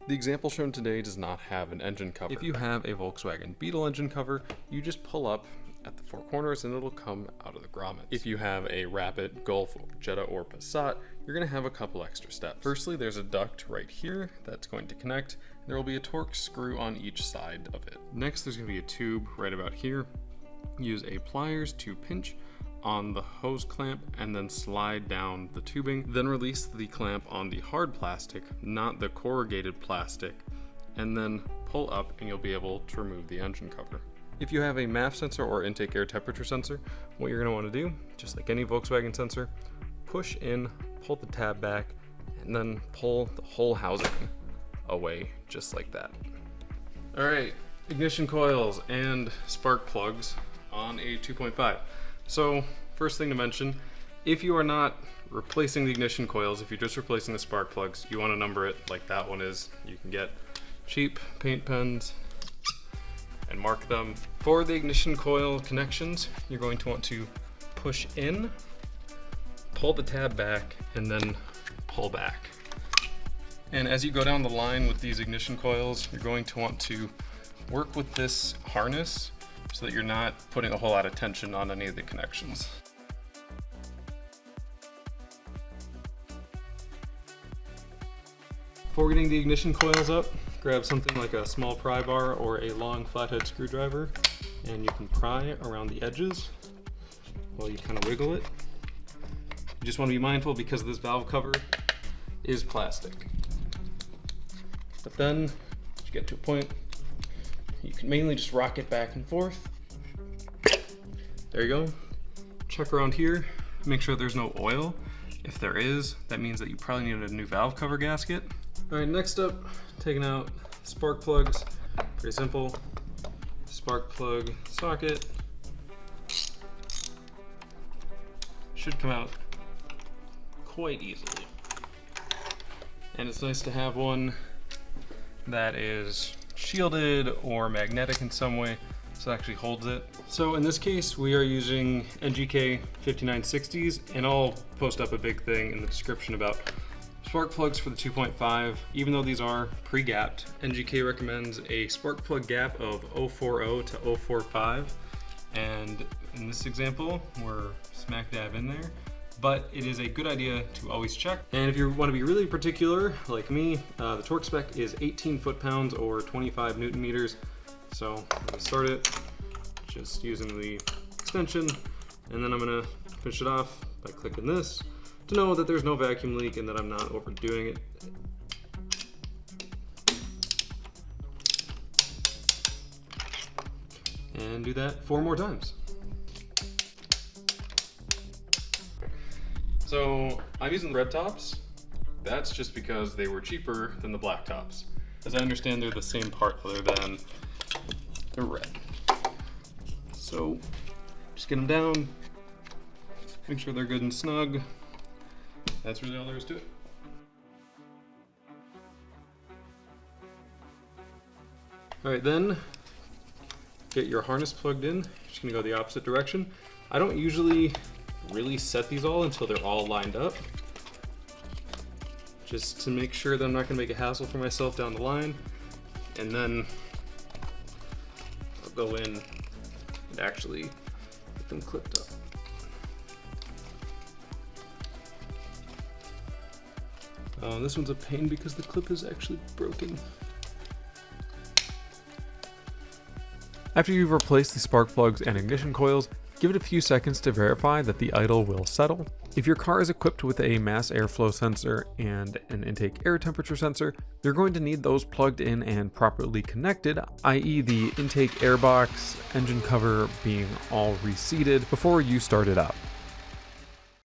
The example shown today does not have an engine cover. If you have a Volkswagen Beetle engine cover, you just pull up at the four corners and it'll come out of the grommets. If you have a Rapid, Golf, Jetta, or Passat, you're going to have a couple extra steps. Firstly, there's a duct right here that's going to connect. There will be a Torx screw on each side of it. Next, there's going to be a tube right about here. Use a pliers to pinch on the hose clamp and then slide down the tubing. Then release the clamp on the hard plastic, not the corrugated plastic, and then pull up and you'll be able to remove the engine cover. If you have a MAF sensor or intake air temperature sensor, what you're going to want to do, just like any Volkswagen sensor, push in, pull the tab back, and then pull the whole housing away just like that. All right, ignition coils and spark plugs on a 2.5. So first thing to mention, if you are not replacing the ignition coils, if you're just replacing the spark plugs, you want to number it like that one is. You can get cheap paint pens and mark them. For the ignition coil connections, you're going to want to push in, pull the tab back, and then pull back. And as you go down the line with these ignition coils, you're going to want to work with this harness so that you're not putting a whole lot of tension on any of the connections. Before getting the ignition coils up, grab something like a small pry bar or a long flathead screwdriver, and you can pry around the edges while you kind of wiggle it. You just want to be mindful because this valve cover is plastic. But then, as you get to a point, you can mainly just rock it back and forth. There you go. Check around here, make sure there's no oil. If there is, that means that you probably need a new valve cover gasket. All right, next up, taking out spark plugs. Pretty simple. Spark plug socket. Should come out quite easily. And it's nice to have one that is shielded or magnetic in some way, so it actually holds it. So in this case, we are using NGK 5960s, and I'll post up a big thing in the description about spark plugs for the 2.5. Even though these are pre-gapped, NGK recommends a spark plug gap of 0.40 to 0.45, and in this example, we're smack dab in there. But it is a good idea to always check. And if you want to be really particular, like me, the torque spec is 18 foot-pounds or 25 Newton meters. So I'm gonna start it just using the extension, and then I'm gonna finish it off by clicking this to know that there's no vacuum leak and that I'm not overdoing it. And do that 4 more times. So I'm using the red tops. That's just because they were cheaper than the black tops. As I understand, they're the same part other than the red. So just get them down, make sure they're good and snug. That's really all there is to it. All right, then get your harness plugged in. Just gonna go the opposite direction. I don't usually really set these all until they're all lined up, just to make sure that I'm not gonna make a hassle for myself down the line. And then I'll go in and actually get them clipped up. This one's a pain because the clip is actually broken. After you've replaced the spark plugs and ignition coils, give it a few seconds to verify that the idle will settle. If your car is equipped with a mass airflow sensor and an intake air temperature sensor, you're going to need those plugged in and properly connected, i.e. the intake air box, engine cover being all reseated before you start it up.